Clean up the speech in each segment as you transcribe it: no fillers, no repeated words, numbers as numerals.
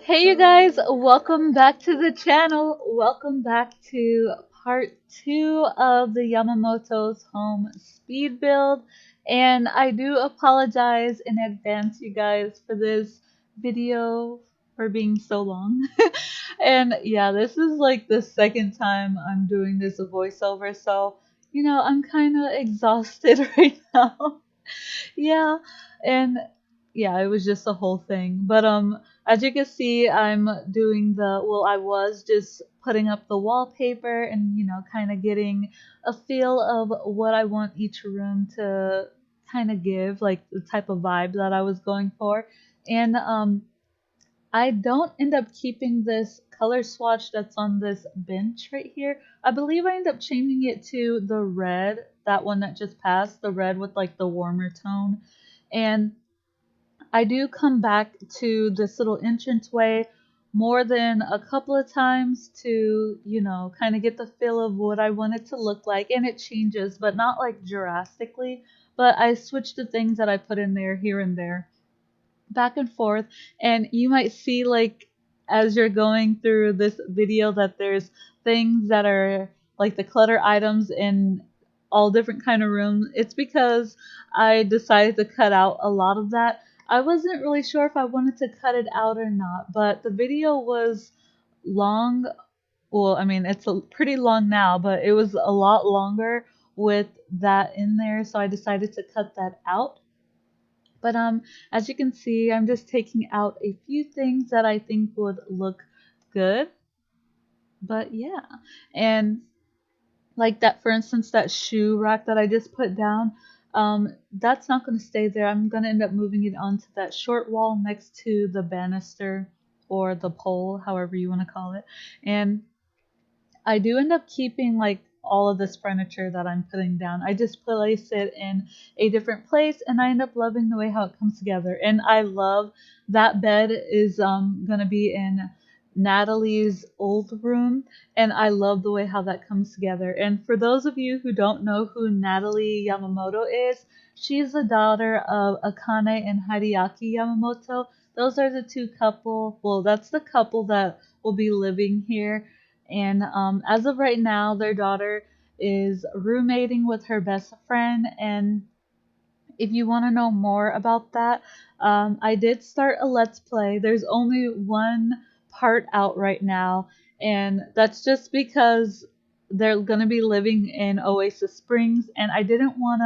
Hey you guys, welcome back to the channel. Welcome back to part 2 of the Yamamoto's home speed build. And I do apologize in advance, you guys, for this video for being so long. And yeah, this is like the second time I'm doing this voiceover, so I'm kind of exhausted right now. Yeah, and yeah, it was just a whole thing. But as you can see, I'm doing I was just putting up the wallpaper and kind of getting a feel of what I want each room to kind of give, like the type of vibe that I was going for. And I don't end up keeping this color swatch that's on this bench right here. I believe I end up changing it to the red, that one that just passed, the red with like the warmer tone. And I do come back to this little entranceway more than a couple of times to, kind of get the feel of what I want it to look like. And it changes, but not like drastically. But I switch the things that I put in there here and there back and forth, and you might see like as you're going through this video that there's things that are like the clutter items in all different kind of rooms. It's because I decided to cut out a lot of that. I wasn't really sure if I wanted to cut it out or not, but the video was long. Well, I mean, it's pretty long now, but it was a lot longer with that in there, so I decided to cut that out. But as you can see, I'm just taking out a few things that I think would look good. But yeah, and like that, for instance, that shoe rack that I just put down, that's not going to stay there. I'm going to end up moving it onto that short wall next to the banister or the pole, however you want to call it. And I do end up keeping like all of this furniture that I'm putting down. I just place it in a different place and I end up loving the way how it comes together. And I love that bed is gonna be in Natalie's old room, and I love the way how that comes together. And for those of you who don't know who Natalie Yamamoto is, she's the daughter of Akane and Hideaki Yamamoto. Those are the two couple, well, that's the couple that will be living here, and as of right now, their daughter is roommating with her best friend. And if you want to know more about that, I did start a Let's Play. There's only one part out right now, and that's just because they're going to be living in Oasis Springs, and I didn't want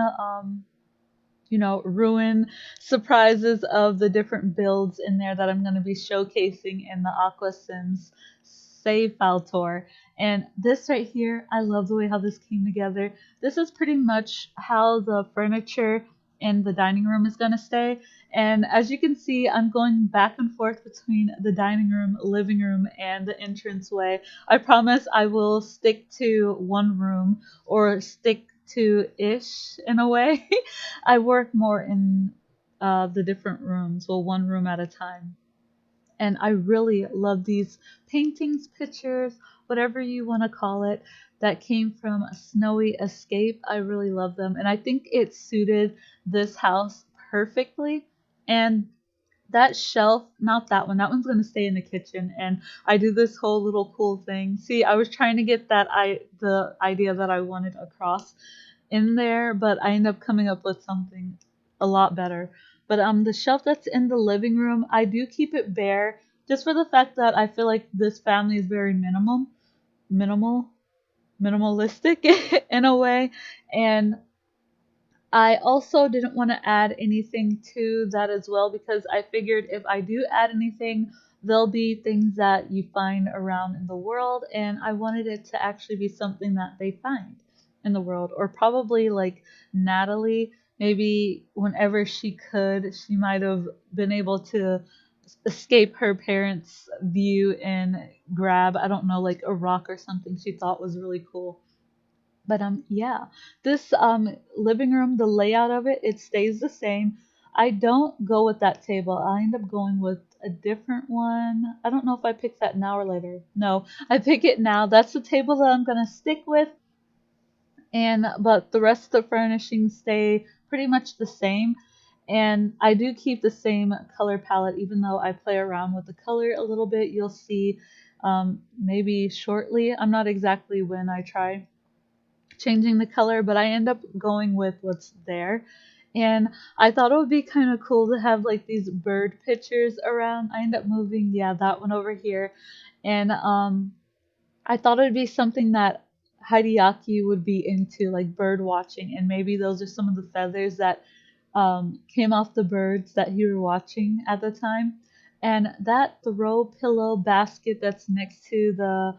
to, ruin surprises of the different builds in there that I'm going to be showcasing in the Aqua Sims save file tour. And this right here, I love the way how this came together. This is pretty much how the furniture in the dining room is going to stay. And as you can see, I'm going back and forth between the dining room, living room, and the entranceway. I promise I will stick to one room, or stick to ish in a way. I work more in the different rooms, well, one room at a time. And I really love these paintings, pictures, whatever you want to call it, that came from Snowy Escape. I really love them, and I think it suited this house perfectly. And that shelf, not that one, that one's going to stay in the kitchen, and I do this whole little cool thing. See, I was trying to get the idea that I wanted across in there, but I end up coming up with something a lot better. But the shelf that's in the living room, I do keep it bare just for the fact that I feel like this family is very minimal, minimalistic in a way. And I also didn't want to add anything to that as well, because I figured if I do add anything, there'll be things that you find around in the world, and I wanted it to actually be something that they find in the world. Or probably like Natalie, maybe whenever she could, she might have been able to escape her parents' view and grab, I don't know, like a rock or something she thought was really cool. But yeah, this living room, the layout of it, it stays the same. I don't go with that table. I end up going with a different one. I don't know if I pick that now or later. No, I pick it now. That's the table that I'm gonna stick with. And but the rest of the furnishings stay pretty much the same. And I do keep the same color palette, even though I play around with the color a little bit. You'll see maybe shortly. I'm not exactly when I try changing the color, but I end up going with what's there. And I thought it would be kind of cool to have like these bird pictures around. I end up moving, yeah, that one over here. And I thought it'd be something that Hideaki would be into, like bird watching, and maybe those are some of the feathers that came off the birds that he were watching at the time. And that throw pillow basket that's next to the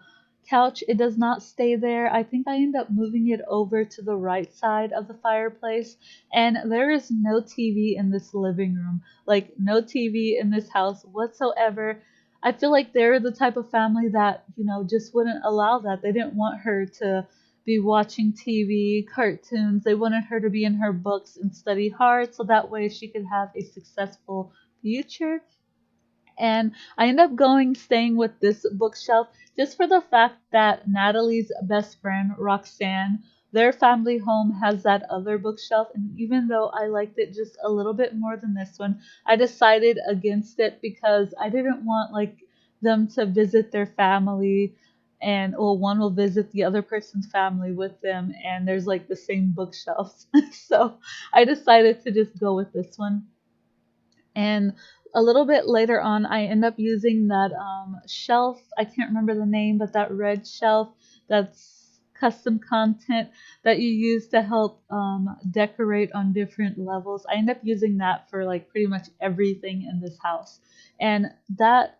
couch, it does not stay there. I think I end up moving it over to the right side of the fireplace. And there is no TV in this living room, like no TV in this house whatsoever. I feel like they're the type of family that, just wouldn't allow that. They didn't want her to be watching TV, cartoons. They wanted her to be in her books and study hard so that way she could have a successful future. And I end up staying with this bookshelf just for the fact that Natalie's best friend, Roxanne, their family home has that other bookshelf. And even though I liked it just a little bit more than this one, I decided against it because I didn't want like them to visit their family. And well, one will visit the other person's family with them, and there's like the same bookshelves. So I decided to just go with this one. And a little bit later on, I end up using that shelf. I can't remember the name, but that red shelf that's custom content that you use to help decorate on different levels. I end up using that for like pretty much everything in this house. And that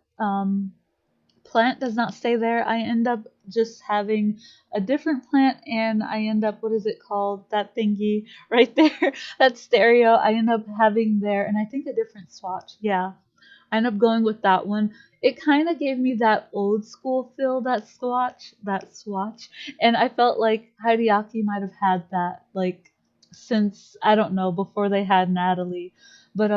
plant does not stay there. I end up just having a different plant, and I end up, what is it called? That thingy right there, that stereo. I end up having there, and I think a different swatch. Yeah, I end up going with that one. It kind of gave me that old school feel, that swatch, and I felt like Hideaki might have had that, like, since, I don't know, before they had Natalie. But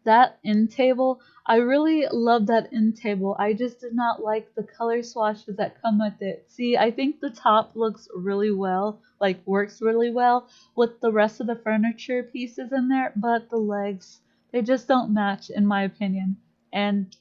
that end table, I really love that end table. I just did not like the color swatches that come with it. See, I think the top looks really well, like works really well with the rest of the furniture pieces in there, but the legs, they just don't match in my opinion. And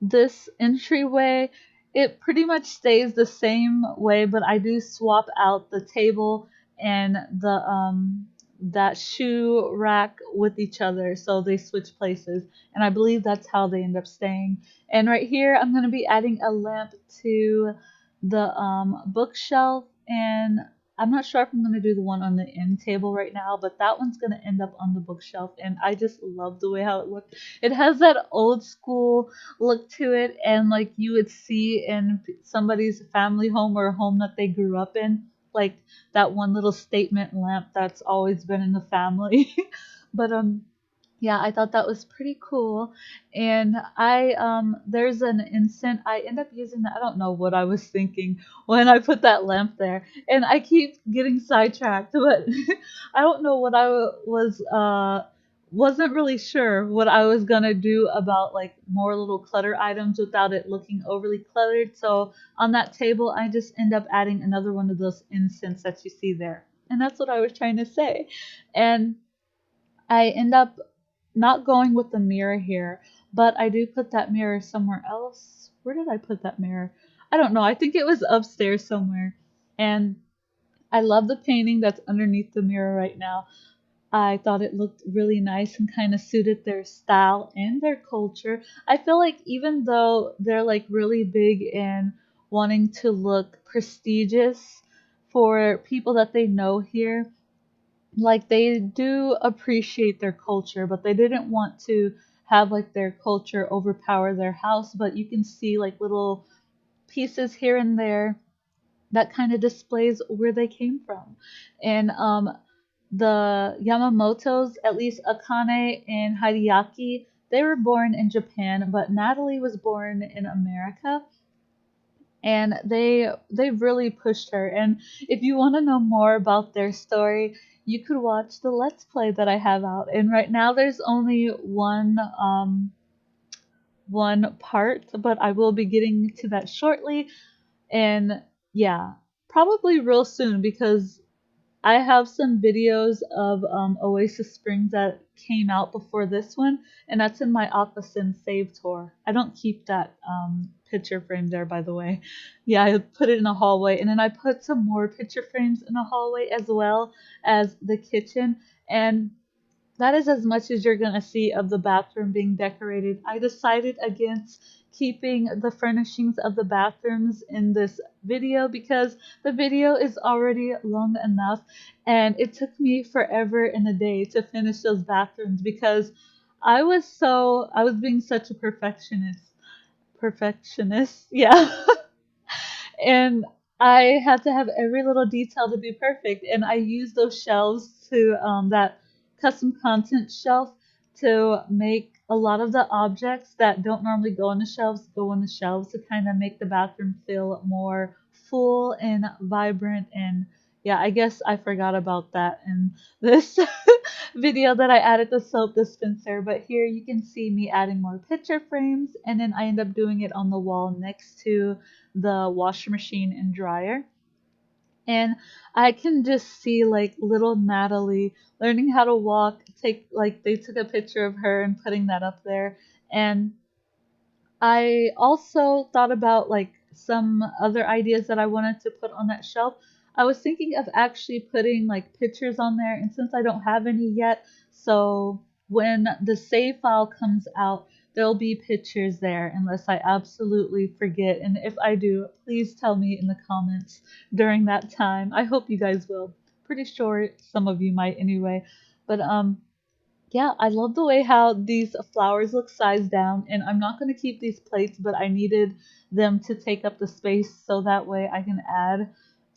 this entryway, it pretty much stays the same way, but I do swap out the table and the that shoe rack with each other, so they switch places, and I believe that's how they end up staying. And right here, I'm gonna be adding a lamp to the bookshelf, and I'm not sure if I'm gonna do the one on the end table right now, but that one's gonna end up on the bookshelf, and I just love the way how it looks. It has that old school look to it, and like you would see in somebody's family home or a home that they grew up in, like that one little statement lamp that's always been in the family. But yeah, I thought that was pretty cool. And I there's an instant I end up using that. I don't know what I was thinking when I put that lamp there. And I keep getting sidetracked, but I don't know what I was wasn't really sure what I was gonna do about like more little clutter items without it looking overly cluttered. So on that table, I just end up adding another one of those incense that you see there. And that's what I was trying to say. And I end up not going with the mirror here, but I do put that mirror somewhere else. Where did I put that mirror? I don't know. I think it was upstairs somewhere. And I love the painting that's underneath the mirror right now. I thought it looked really nice and kind of suited their style and their culture. I feel like even though they're like really big in wanting to look prestigious for people that they know here, like they do appreciate their culture, but they didn't want to have like their culture overpower their house. But you can see like little pieces here and there that kind of displays where they came from. And the Yamamotos, at least Akane and Hideaki, they were born in Japan, but Natalie was born in America, and they've really pushed her. And if you want to know more about their story, you could watch the Let's Play that I have out. And right now there's only one part, but I will be getting to that shortly. And yeah, probably real soon because I have some videos of Oasis Springs that came out before this one, and that's in my Aqua save tour. I don't keep that picture frame there, by the way. Yeah, I put it in a hallway, and then I put some more picture frames in a hallway as well as the kitchen. And that is as much as you're going to see of the bathroom being decorated. I decided against keeping the furnishings of the bathrooms in this video because the video is already long enough, and it took me forever and a day to finish those bathrooms because I was being such a perfectionist. Perfectionist, yeah. And I had to have every little detail to be perfect. And I used those shelves to that custom content shelf to make a lot of the objects that don't normally go on the shelves to kind of make the bathroom feel more full and vibrant. And yeah, I guess I forgot about that in this video that I added the soap dispenser. But here you can see me adding more picture frames, and then I end up doing it on the wall next to the washer machine and dryer. And I can just see like little Natalie learning how to walk. Take like they took a picture of her and putting that up there. And I also thought about like some other ideas that I wanted to put on that shelf. I was thinking of actually putting like pictures on there, and since I don't have any yet, so when the save file comes out, there'll be pictures there unless I absolutely forget. And if I do, please tell me in the comments during that time. I hope you guys will. Pretty sure some of you might anyway. But yeah, I love the way how these flowers look sized down, and I'm not going to keep these plates, but I needed them to take up the space so that way I can add,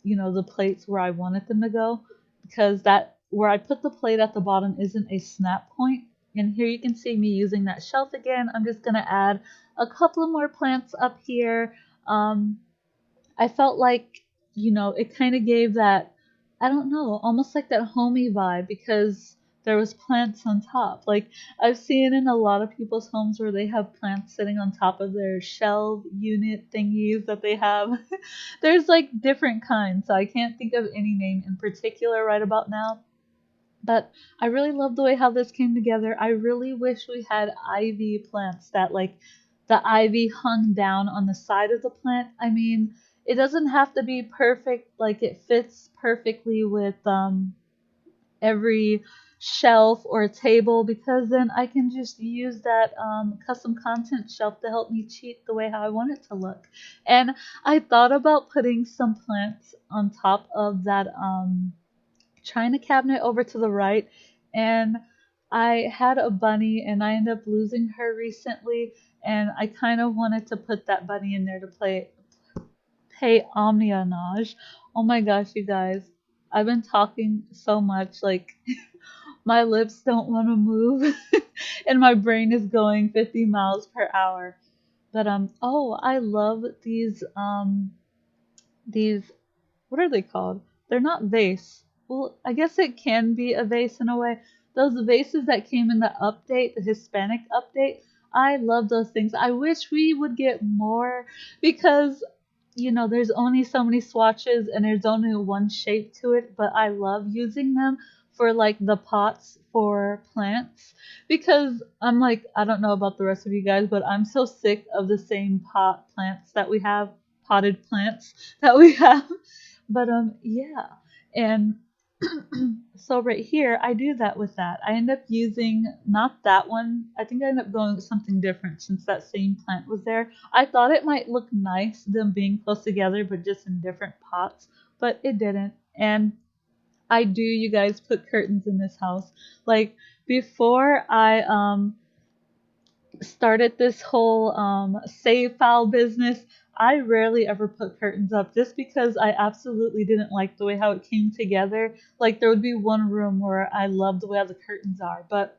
the plates where I wanted them to go, because that where I put the plate at the bottom isn't a snap point. And here you can see me using that shelf again. I'm just going to add a couple of more plants up here. Um, I felt like, it kind of gave that, I don't know, almost like that homey vibe because there was plants on top. Like I've seen in a lot of people's homes where they have plants sitting on top of their shelf unit thingies that they have. There's like different kinds, so I can't think of any name in particular right about now. But I really love the way how this came together. I really wish we had ivy plants that like the ivy hung down on the side of the plant. I mean, it doesn't have to be perfect, like it fits perfectly with every shelf or table, because then I can just use that custom content shelf to help me cheat the way how I want it to look. And I thought about putting some plants on top of that china cabinet over to the right, and I had a bunny and I ended up losing her recently, and I kind of wanted to put that bunny in there to pay homage. Oh my gosh, you guys. I've been talking so much, like my lips don't want to move and my brain is going 50 miles per hour. But oh, I love these, what are they called? They're not vase. Well, I guess it can be a vase in a way. Those vases that came in the update, the Hispanic update, I love those things. I wish we would get more because, there's only so many swatches and there's only one shape to it, but I love using them for like the pots for plants because I'm like, I don't know about the rest of you guys, but I'm so sick of the same potted plants that we have. But yeah. And so right here I do that with that. I end up using not that one. I think I end up going with something different since that same plant was there. I thought it might look nice them being close together but just in different pots, but it didn't. And I do, you guys, put curtains in this house. Like before I started this whole save file business, I rarely ever put curtains up just because I absolutely didn't like the way how it came together. Like there would be one room where I loved the way how the curtains are, but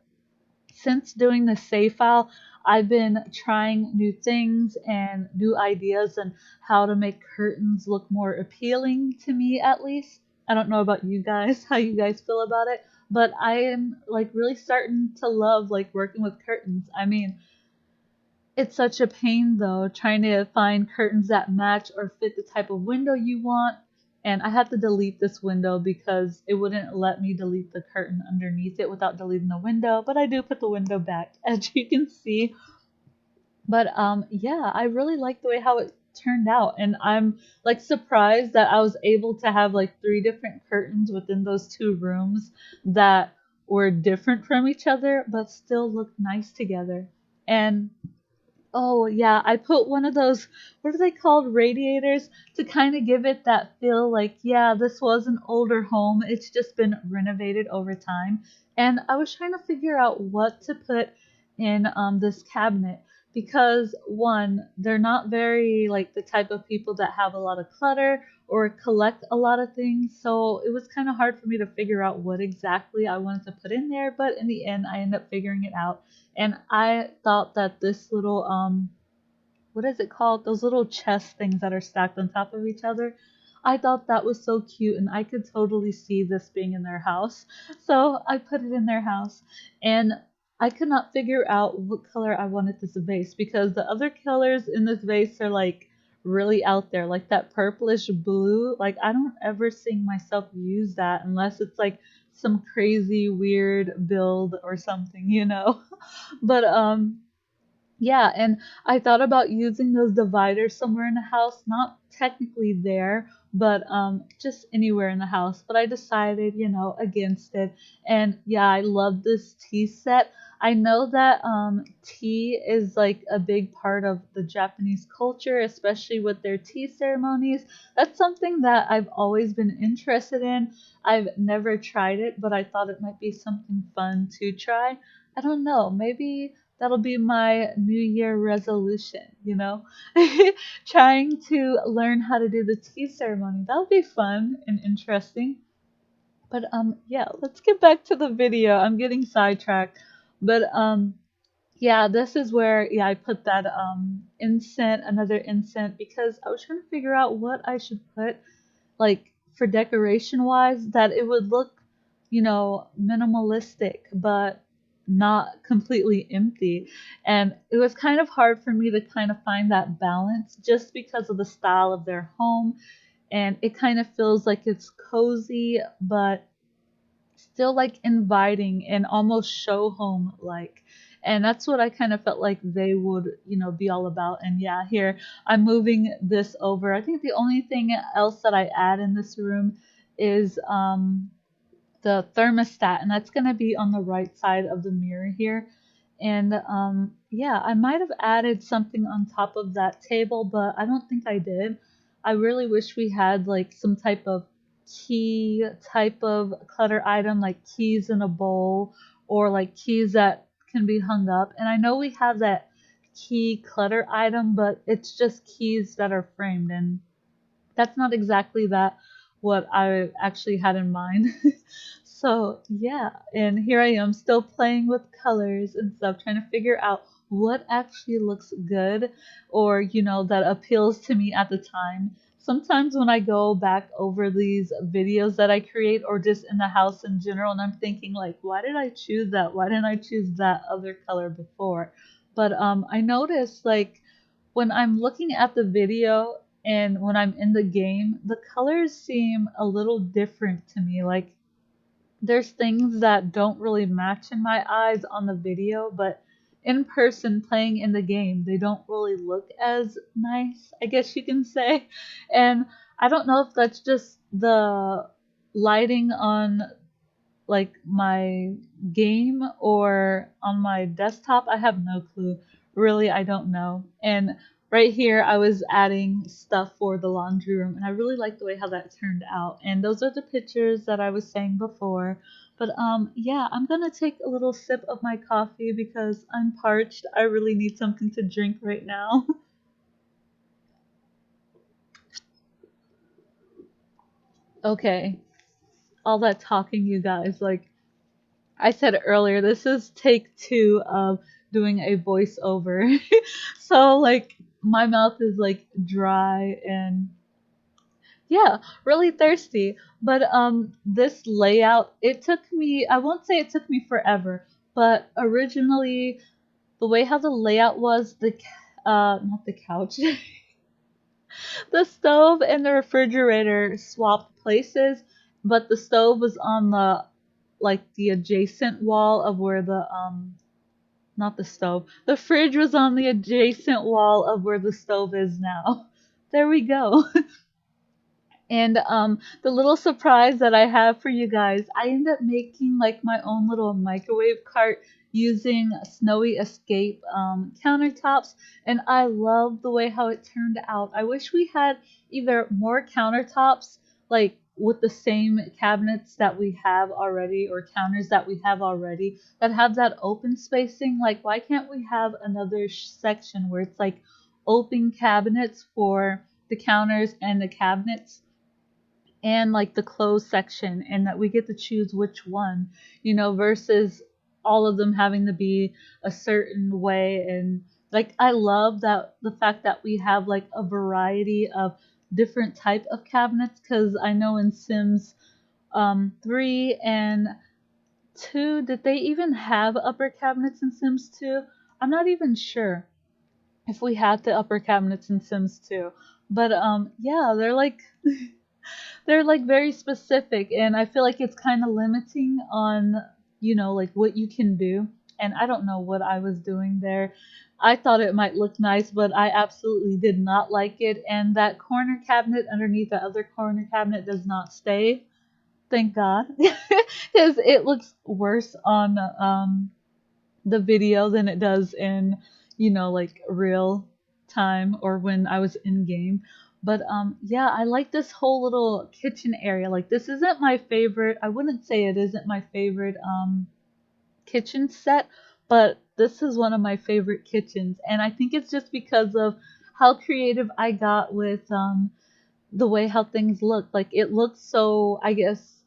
since doing the save file, I've been trying new things and new ideas and how to make curtains look more appealing to me at least. I don't know about you guys, how you guys feel about it, but I am like really starting to love like working with curtains. I mean, it's such a pain though, trying to find curtains that match or fit the type of window you want. And I had to delete this window because it wouldn't let me delete the curtain underneath it without deleting the window. But I do put the window back, as you can see. But yeah, I really like the way how it turned out, and I'm like surprised that I was able to have like three different curtains within those two rooms that were different from each other but still looked nice together. And oh yeah, I put one of those, what are they called, radiators, to kind of give it that feel like, yeah, this was an older home. It's just been renovated over time. And I was trying to figure out what to put in this cabinet because one, they're not very like the type of people that have a lot of clutter or collect a lot of things. So it was kind of hard for me to figure out what exactly I wanted to put in there, but in the end I ended up figuring it out. And I thought that this little what is it called? Those little chest things that are stacked on top of each other. I thought that was so cute and I could totally see this being in their house. So I put it in their house and I could not figure out what color I wanted this vase because the other colors in this vase are like really out there, like that purplish blue. Like I don't ever see myself use that unless it's like some crazy weird build or something, you know. But yeah, and I thought about using those dividers somewhere in the house, not technically there, but just anywhere in the house. But I decided, against it. And yeah, I love this tea set. I know that tea is like a big part of the Japanese culture, especially with their tea ceremonies. That's something that I've always been interested in. I've never tried it, but I thought it might be something fun to try. I don't know, maybe that'll be my New Year resolution, trying to learn how to do the tea ceremony. That'll be fun and interesting. But yeah, let's get back to the video. I'm getting sidetracked. But yeah, this is where I put that incense, another incense because I was trying to figure out what I should put like for decoration wise that it would look, minimalistic but not completely empty. And it was kind of hard for me to kind of find that balance just because of the style of their home. And it kind of feels like it's cozy, but still like inviting and almost show home like. And that's what I kind of felt like they would, be all about. And yeah, here I'm moving this over. I think the only thing else that I add in this room is the thermostat, and that's going to be on the right side of the mirror here. And yeah, I might have added something on top of that table, but I don't think I did. I really wish we had like some type of key type of clutter item, like keys in a bowl or like keys that can be hung up. And I know we have that key clutter item, but it's just keys that are framed, and that's not exactly that what I actually had in mind. So yeah, and here I am still playing with colors and stuff, trying to figure out what actually looks good or that appeals to me at the time. Sometimes when I go back over these videos that I create or just in the house in general, and I'm thinking like, why did I choose that? Why didn't I choose that other color before? But I noticed like when I'm looking at the video and when I'm in the game, the colors seem a little different to me. Like there's things that don't really match in my eyes on the video, but in person playing in the game, they don't really look as nice, I guess you can say. And I don't know if that's just the lighting on like my game or on my desktop. I have no clue. Really, I don't know. And right here, I was adding stuff for the laundry room, and I really like the way how that turned out. And those are the pictures that I was saying before. But yeah, I'm gonna take a little sip of my coffee because I'm parched. I really need something to drink right now. Okay, all that talking, you guys. Like I said earlier, this is take two of doing a voiceover. So like my mouth is like dry and yeah, really thirsty. But this layout, it took me, I won't say it took me forever, but originally the way how the layout was, not the couch. The stove and the refrigerator swapped places, but the stove was on the like the adjacent wall of where the not the stove. The fridge was on the adjacent wall of where the stove is now. There we go. And the little surprise that I have for you guys, I end up making like my own little microwave cart using Snowy Escape countertops, and I love the way how it turned out. I wish we had either more countertops like with the same cabinets that we have already or counters that we have already that have that open spacing. Like, why can't we have another section where it's like open cabinets for the counters and the cabinets and like the clothes section, and that we get to choose which one, versus all of them having to be a certain way. And like, I love that the fact that we have like a variety of different type of cabinets, because I know in Sims 3 and 2, did they even have upper cabinets in Sims 2? I'm not even sure if we had the upper cabinets in Sims 2. But yeah, they're like very specific, and I feel like it's kind of limiting on like what you can do. And I don't know what I was doing there. I thought it might look nice, but I absolutely did not like it. And that corner cabinet underneath the other corner cabinet does not stay, thank God. Because it looks worse on the video than it does in, like real time or when I was in game. But yeah, I like this whole little kitchen area. Like, this isn't my favorite. I wouldn't say it isn't my favorite kitchen set, but this is one of my favorite kitchens. And I think it's just because of how creative I got with the way how things look. Like, it looks so, I guess,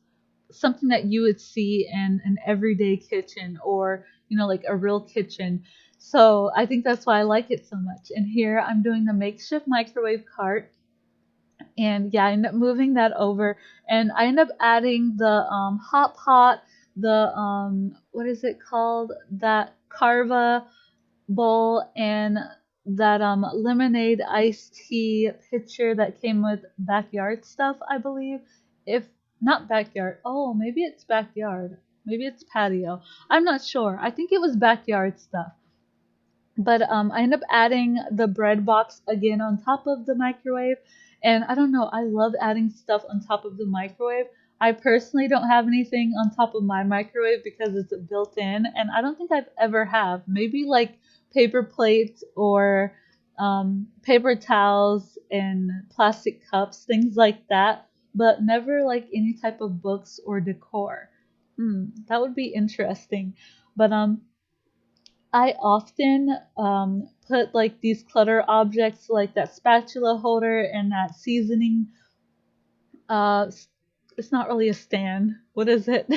something that you would see in an everyday kitchen, or like a real kitchen. So I think that's why I like it so much. And here I'm doing the makeshift microwave cart, and yeah, I end up moving that over, and I end up adding the hot pot, the what is it called, that carva bowl, and that lemonade iced tea pitcher that came with backyard stuff, I believe. If not backyard, oh, maybe it's backyard. Maybe it's patio. I'm not sure. I think it was backyard stuff. But I end up adding the bread box again on top of the microwave. And I don't know, I love adding stuff on top of the microwave. I personally don't have anything on top of my microwave because it's built in, and I don't think I've ever have. Maybe like paper plates or paper towels and plastic cups, things like that, but never like any type of books or decor. That would be interesting. But I often put like these clutter objects, like that spatula holder and that seasoning. Uh, it's not really a stand. What is it?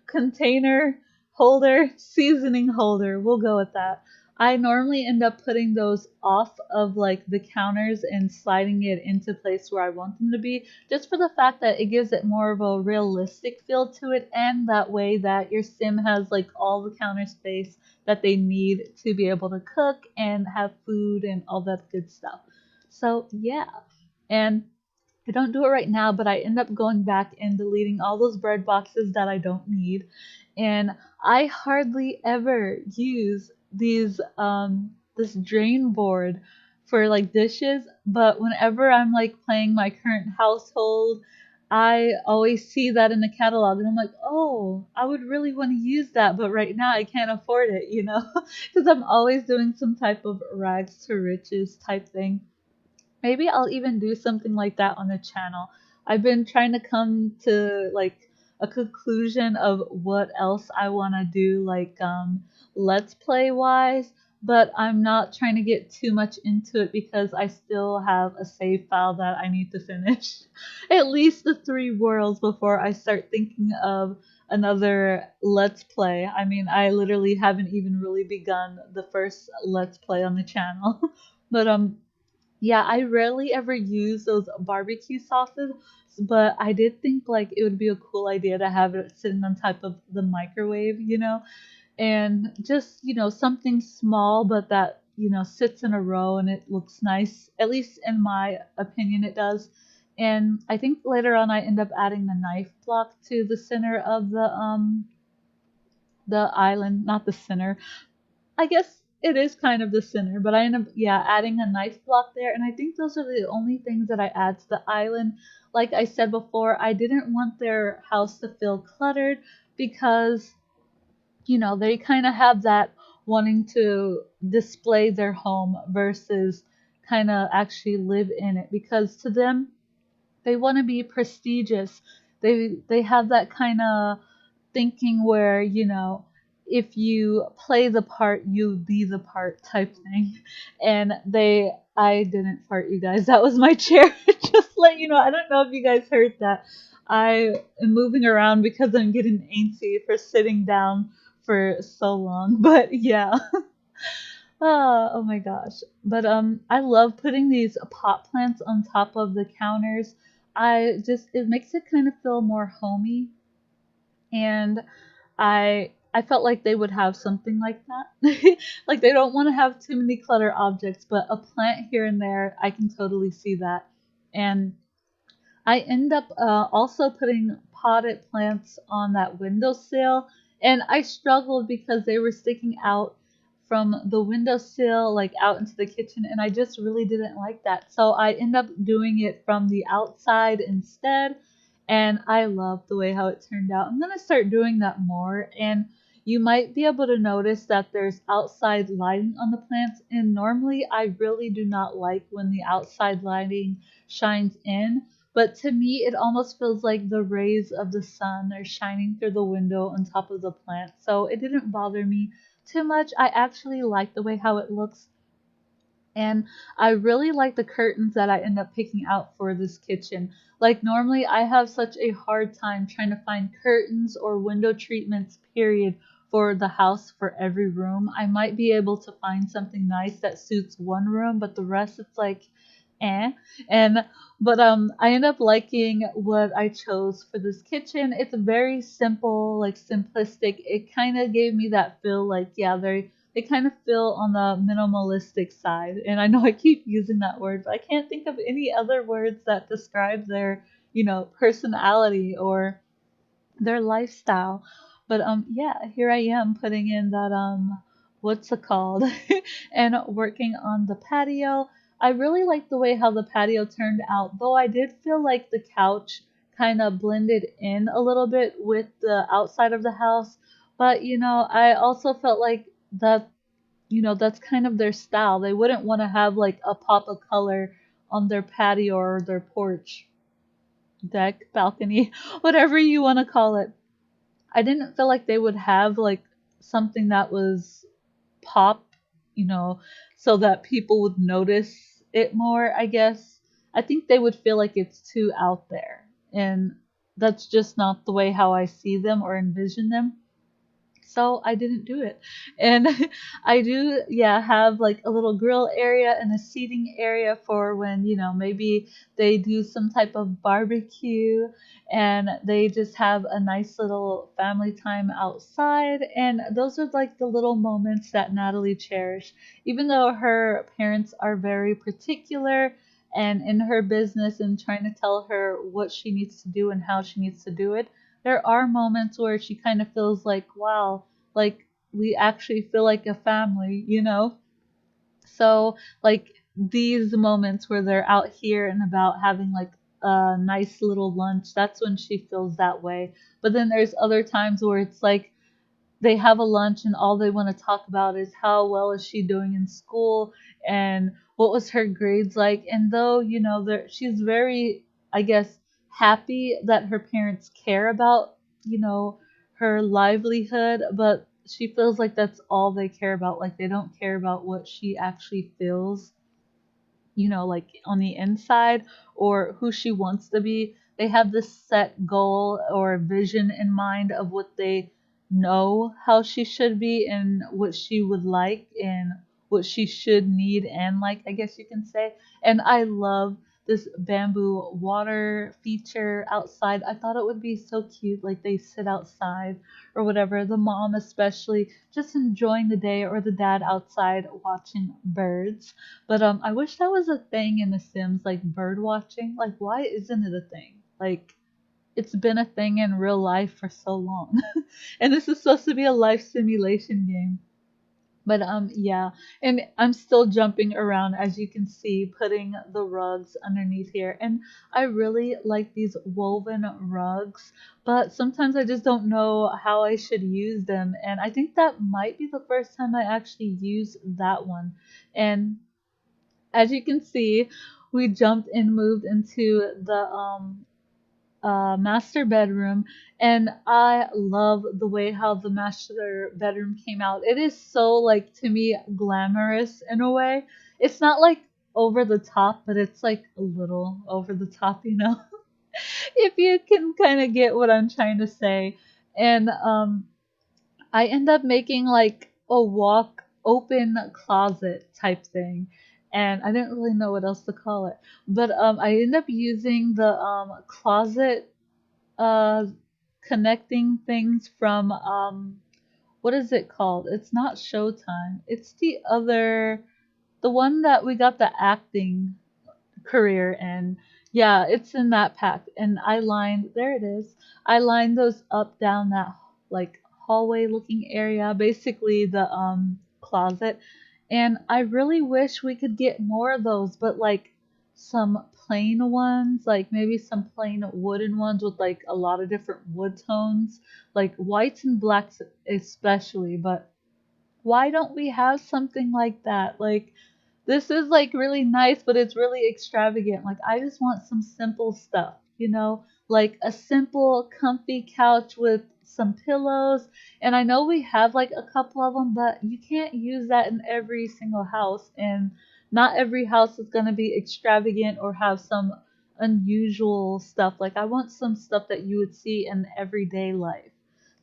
Container holder, seasoning holder. We'll go with that. I normally end up putting those off of like the counters and sliding it into place where I want them to be, just for the fact that it gives it more of a realistic feel to it, and that way that your sim has like all the counter space that they need to be able to cook and have food and all that good stuff. So yeah. And I don't do it right now, but I end up going back and deleting all those bread boxes that I don't need. And I hardly ever use this drain board for like dishes, but whenever I'm like playing my current household, I always see that in the catalog, and I'm like, "Oh, I would really want to use that, but right now I can't afford it, because I'm always doing some type of rags to riches type thing. Maybe I'll even do something like that on the channel. I've been trying to come to like a conclusion of what else I want to do, like let's play wise, but I'm not trying to get too much into it because I still have a save file that I need to finish. At least the 3 worlds before I start thinking of another let's play. I mean, I literally haven't even really begun the first let's play on the channel. But yeah, I rarely ever use those barbecue sauces, but I did think like it would be a cool idea to have it sitting on top of the microwave, and just, something small, but that, sits in a row and it looks nice. At least in my opinion, it does. And I think later on I end up adding the knife block to the center of the island, not the center. I guess it is kind of the center, but I end up, yeah, adding a knife block there. And I think those are the only things that I add to the island. Like I said before, I didn't want their house to feel cluttered because, they kind of have that wanting to display their home versus kind of actually live in it. Because to them, they want to be prestigious. They have that kind of thinking where, if you play the part, you be the part type thing. And I didn't fart, you guys. That was my chair. Just let you know. I don't know if you guys heard that. I am moving around because I'm getting antsy for sitting down for so long. But yeah. Oh my gosh. But I love putting these pot plants on top of the counters. It makes it kind of feel more homey, and I felt like they would have something like that. Like they don't want to have too many clutter objects, but a plant here and there, I can totally see that. And I end up also putting potted plants on that windowsill, and I struggled because they were sticking out from the windowsill, like out into the kitchen, and I just really didn't like that. So I end up doing it from the outside instead, and I love the way how it turned out. I'm gonna start doing that more, and you might be able to notice that there's outside lighting on the plants, and normally I really do not like when the outside lighting shines in, but to me, it almost feels like the rays of the sun are shining through the window on top of the plant. So it didn't bother me too much. I actually like the way how it looks. And I really like the curtains that I end up picking out for this kitchen. Like normally I have such a hard time trying to find curtains or window treatments, period, for the house for every room. I might be able to find something nice that suits one room, but the rest it's like eh. And but I end up liking what I chose for this kitchen. It's very simple, like simplistic. It kind of gave me that feel like yeah, they kind of feel on the minimalistic side. And I know I keep using that word, but I can't think of any other words that describe their, personality or their lifestyle. But yeah, here I am putting in that what's it called? And working on the patio. I really like the way how the patio turned out, though I did feel like the couch kind of blended in a little bit with the outside of the house. But I also felt like that that's kind of their style. They wouldn't want to have like a pop of color on their patio or their porch, deck, balcony, whatever you want to call it. I didn't feel like they would have like something that was pop, you know, so that people would notice it more, I guess. I think they would feel like it's too out there. And that's just not the way how I see them or envision them, so I didn't do it. And I do, yeah, have like a little grill area and a seating area for when, maybe they do some type of barbecue and they just have a nice little family time outside. And those are like the little moments that Natalie cherished. Even though her parents are very particular and in her business and trying to tell her what she needs to do and how she needs to do it, there are moments where she kind of feels like, wow, like we actually feel like a family, you know? So, like these moments where they're out here and about having like a nice little lunch, that's when she feels that way. But then there's other times where it's like they have a lunch and all they want to talk about is how well is she doing in school and what was her grades like. And though she's very, I guess, happy that her parents care about her livelihood, but she feels like that's all they care about. Like they don't care about what she actually feels, like on the inside or who she wants to be. They have this set goal or vision in mind of what they know how she should be and what she would like and what she should need and like, I guess you can say. And I love this bamboo water feature outside. I thought it would be so cute, like they sit outside or whatever. The mom, especially, just enjoying the day, or the dad outside watching birds. But I wish that was a thing in The Sims, like bird watching. Like, why isn't it a thing? Like, it's been a thing in real life for so long. And this is supposed to be a life simulation game. But yeah, and I'm still jumping around, as you can see, putting the rugs underneath here. And I really like these woven rugs, but sometimes I just don't know how I should use them. And I think that might be the first time I actually use that one. And as you can see, we jumped and moved into the master bedroom, and I love the way how the master bedroom came out. It is so, like, to me, glamorous in a way. It's not like over the top, but it's like a little over the top, you know? If you can kind of get what I'm trying to say. And I end up making like a walk open closet type thing. And I didn't really know what else to call it. But I end up using the closet uh connecting things from what is it called? It's not Showtime. It's the one that we got the acting career in. Yeah, it's in that pack. And I lined, there it is. I lined those up down that like hallway looking area, basically the closet. And I really wish we could get more of those, but like some plain ones, like maybe some plain wooden ones with like a lot of different wood tones, like whites and blacks especially. But why don't we have something like that? Like, this is like really nice, but it's really extravagant. Like, I just want some simple stuff, you know, like a simple, comfy couch with some pillows. And I know we have like a couple of them, but you can't use that in every single house. And not every house is going to be extravagant or have some unusual stuff. Like, I want some stuff that you would see in everyday life,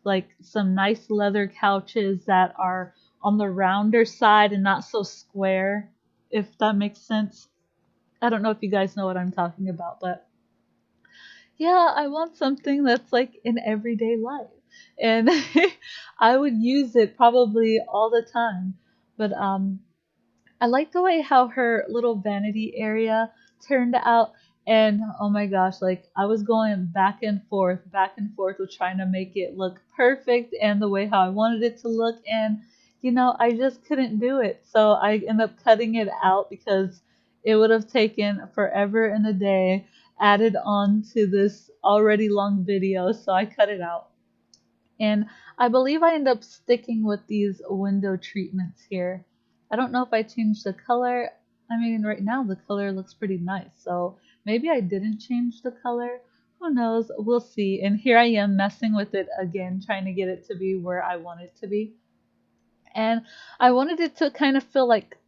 like some nice leather couches that are on the rounder side and not so square, if that makes sense. I don't know if you guys know what I'm talking about, but yeah, I want something that's like in everyday life. And I would use it probably all the time. But I like the way how her little vanity area turned out. And oh my gosh, like I was going back and forth with trying to make it look perfect and the way how I wanted it to look. And, I just couldn't do it. So I ended up cutting it out because it would have taken forever and a day added on to this already long video. So I cut it out. And I believe I end up sticking with these window treatments here. I don't know if I changed the color. I mean, right now the color looks pretty nice. So maybe I didn't change the color. Who knows? We'll see. And here I am messing with it again, trying to get it to be where I want it to be. And I wanted it to kind of feel like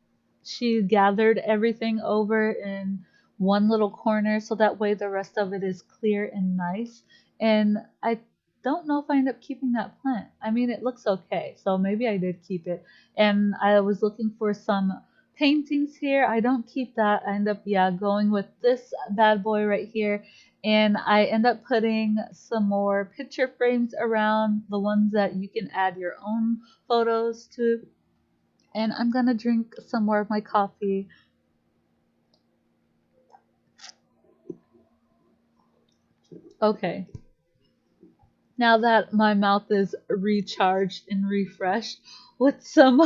she gathered everything over in one little corner so that way the rest of it is clear and nice. And I don't know if I end up keeping that plant. I mean, it looks okay, so maybe I did keep it. And I was looking for some paintings here. I don't keep that. I end up, yeah, going with this bad boy right here. And I end up putting some more picture frames around, the ones that you can add your own photos to. And I'm gonna drink some more of my coffee. Okay, now that my mouth is recharged and refreshed with some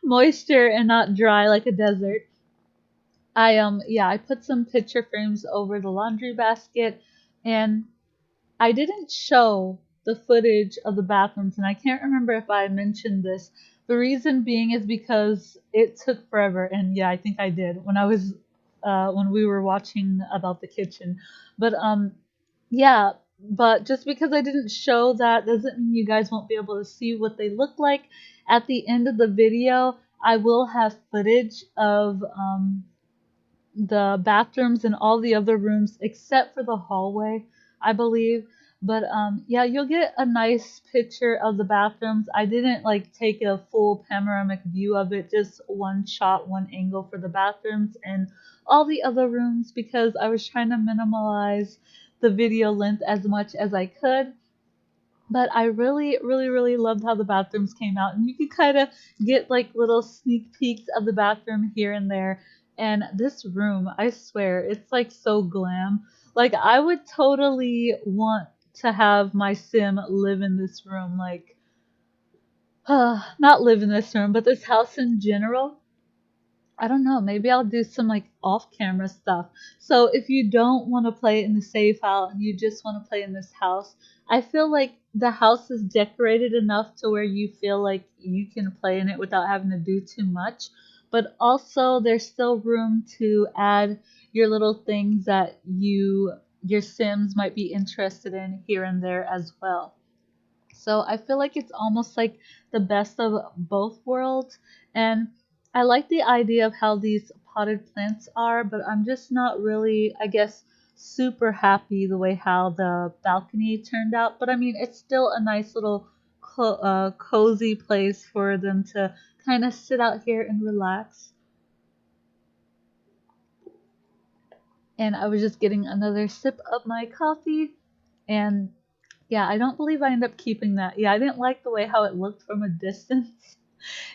moisture and not dry like a desert, I put some picture frames over the laundry basket, and I didn't show the footage of the bathrooms, and I can't remember if I mentioned this. The reason being is because it took forever, and yeah, I think I did when we were watching about the kitchen. But yeah, but just because I didn't show that doesn't mean you guys won't be able to see what they look like. At the end of the video, I will have footage of the bathrooms and all the other rooms except for the hallway, I believe. But yeah, you'll get a nice picture of the bathrooms. I didn't like take a full panoramic view of it, just one shot, one angle for the bathrooms and all the other rooms because I was trying to minimize the video length as much as I could. But I really, really, really loved how the bathrooms came out, and you could kind of get like little sneak peeks of the bathroom here and there. And this room, I swear, it's like so glam. Like I would totally want to have my sim live in this room. Like, not live in this room, but this house in general. I don't know. Maybe I'll do some like off camera stuff. So if you don't want to play in the safe house and you just want to play in this house, I feel like the house is decorated enough to where you feel like you can play in it without having to do too much. But also there's still room to add your little things that your Sims might be interested in here and there as well. So I feel like it's almost like the best of both worlds. And I like the idea of how these potted plants are, but I'm just not really, I guess, super happy the way how the balcony turned out. But I mean, it's still a nice little cozy place for them to kind of sit out here and relax. And I was just getting another sip of my coffee. And yeah, I don't believe I ended up keeping that. Yeah, I didn't like the way how it looked from a distance.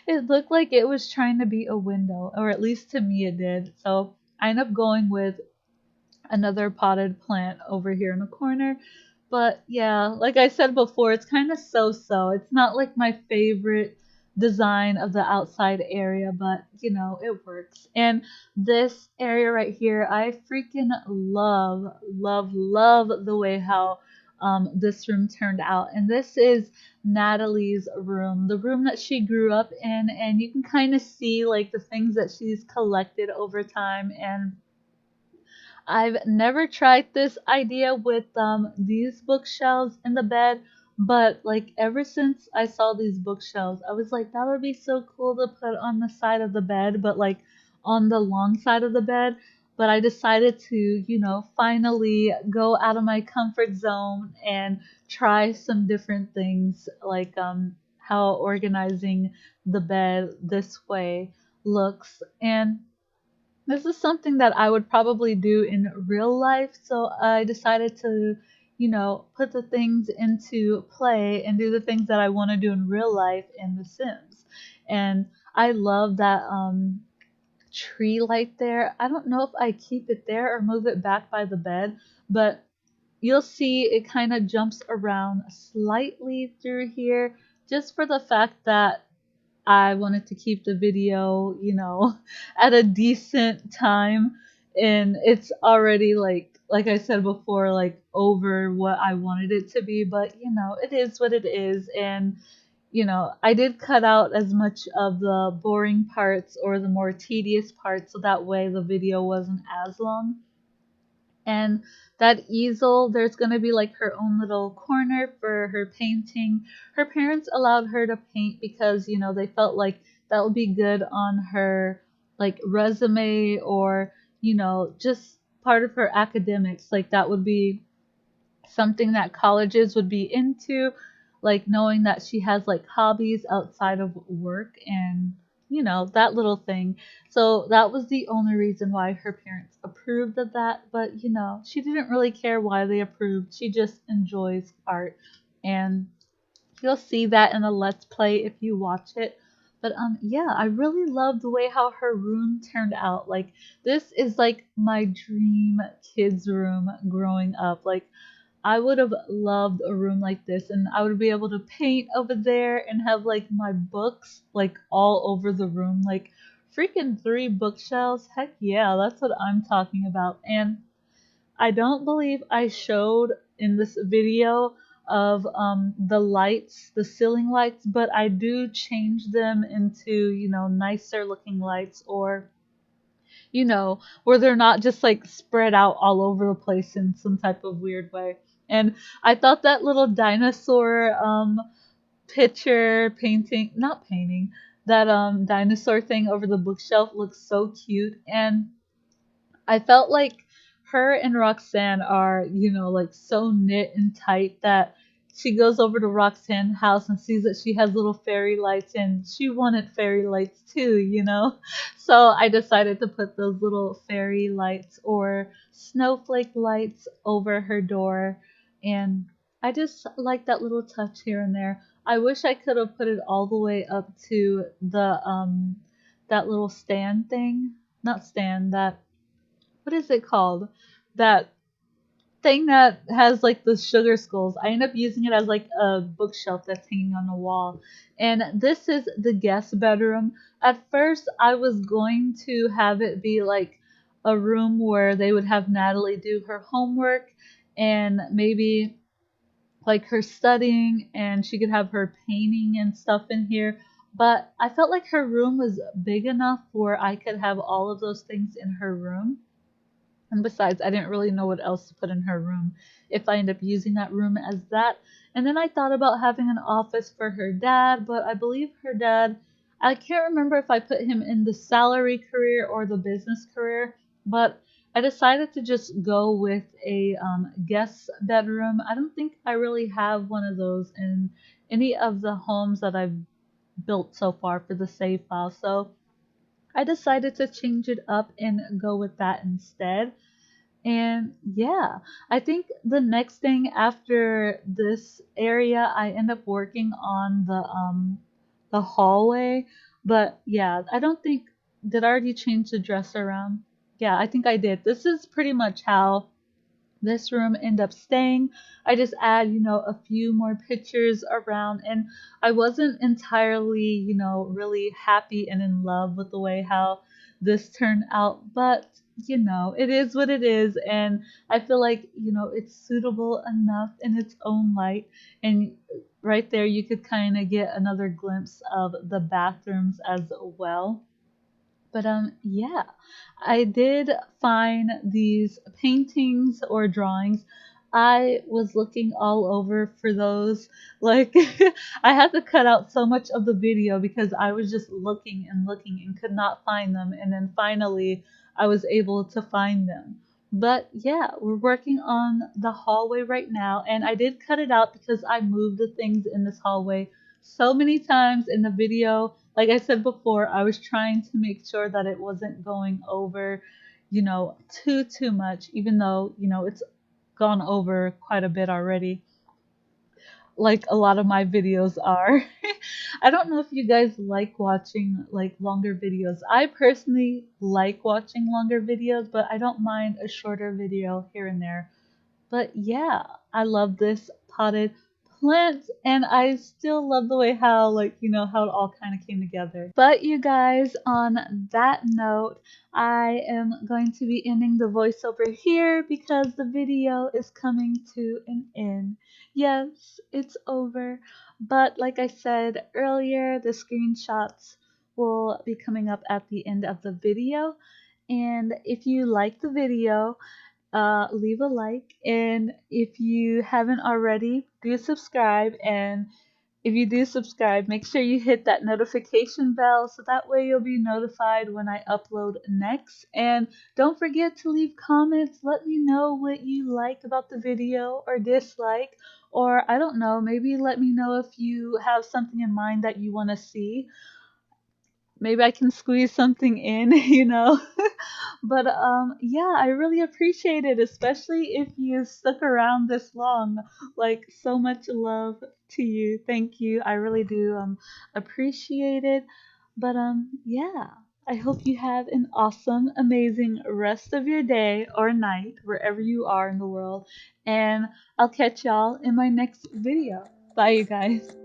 It looked like it was trying to be a window, or at least to me it did. So I ended up going with another potted plant over here in the corner. But yeah, like I said before, it's kind of so-so. It's not like my favorite design of the outside area, but you know, it works. And this area right here, I freaking love, love, love the way how this room turned out. And this is Natalie's room, the room that she grew up in, and you can kind of see like the things that she's collected over time. And I've never tried this idea with these bookshelves in the bed, but like ever since I saw these bookshelves, I was like, that would be so cool to put on the side of the bed, but like on the long side of the bed. But I decided to, finally go out of my comfort zone and try some different things, like how organizing the bed this way looks. And this is something that I would probably do in real life, so I decided to, put the things into play and do the things that I want to do in real life in The Sims. And I love that tree light there. I don't know if I keep it there or move it back by the bed, but you'll see it kind of jumps around slightly through here just for the fact that I wanted to keep the video, at a decent time. And it's already like I said before, like over what I wanted it to be, but it is what it is. And I did cut out as much of the boring parts or the more tedious parts so that way the video wasn't as long. And that easel, there's going to be like her own little corner for her painting. Her parents allowed her to paint because, they felt like that would be good on her like resume or, just part of her academics. Like that would be something that colleges would be into, like knowing that she has like hobbies outside of work and that little thing. So that was the only reason why her parents approved of that, but she didn't really care why they approved. She just enjoys art, and you'll see that in a let's play if you watch it. But yeah, I really love the way how her room turned out. Like this is like my dream kids room growing up. Like I would have loved a room like this, and I would be able to paint over there and have like my books like all over the room, like freaking three bookshelves. Heck yeah, that's what I'm talking about. And I don't believe I showed in this video of the lights, the ceiling lights, but I do change them into, nicer looking lights, or where they're not just like spread out all over the place in some type of weird way. And I thought that little dinosaur picture painting, not painting, that dinosaur thing over the bookshelf looks so cute. And I felt like her and Roxanne are, like so knit and tight that she goes over to Roxanne's house and sees that she has little fairy lights and she wanted fairy lights too. So I decided to put those little fairy lights or snowflake lights over her door. And I just like that little touch here and there. I wish I could have put it all the way up to that little stand thing. Not stand, that what is it called? That thing that has like the sugar skulls. I end up using it as like a bookshelf that's hanging on the wall. And this is the guest bedroom. At first, I was going to have it be like a room where they would have Natalie do her homework and maybe like her studying and she could have her painting and stuff in here. But I felt like her room was big enough where I could have all of those things in her room. And besides, I didn't really know what else to put in her room if I end up using that room as that. And then I thought about having an office for her dad, but I believe her dad, I can't remember if I put him in the salary career or the business career, but I decided to just go with a guest bedroom. I don't think I really have one of those in any of the homes that I've built so far for the save file. So I decided to change it up and go with that instead. And yeah, I think the next thing after this area, I end up working on the hallway. But yeah, I don't think did I already change the dresser around? Yeah, I think I did. This is pretty much how this room end up staying. I just add, a few more pictures around, and I wasn't entirely, really happy and in love with the way how this turned out, but it is what it is, and I feel like, it's suitable enough in its own light, and right there you could kind of get another glimpse of the bathrooms as well. But yeah, I did find these paintings or drawings. I was looking all over for those. Like I had to cut out so much of the video because I was just looking and looking and could not find them. And then finally I was able to find them. But yeah, we're working on the hallway right now, and I did cut it out because I moved the things in this hallway so many times in the video. Like I said before, I was trying to make sure that it wasn't going over, too much, even though, it's gone over quite a bit already, like a lot of my videos are. I don't know if you guys like watching like longer videos. I personally like watching longer videos, but I don't mind a shorter video here and there. But yeah, I love this potted plant, and I still love the way how, like, how it all kind of came together. But you guys, on that note, I am going to be ending the voiceover here because the video is coming to an end. Yes, it's over. But like I said earlier, the screenshots will be coming up at the end of the video. And if you like the video, leave a like, and if you haven't already, do subscribe. And if you do subscribe, make sure you hit that notification bell so that way you'll be notified when I upload next. And don't forget to leave comments. Let me know what you like about the video or dislike, or I don't know, maybe let me know if you have something in mind that you want to see. Maybe I can squeeze something in, But yeah, I really appreciate it, especially if you stuck around this long. Like, so much love to you. Thank you. I really do appreciate it. But yeah, I hope you have an awesome, amazing rest of your day or night wherever you are in the world. And I'll catch y'all in my next video. Bye, you guys.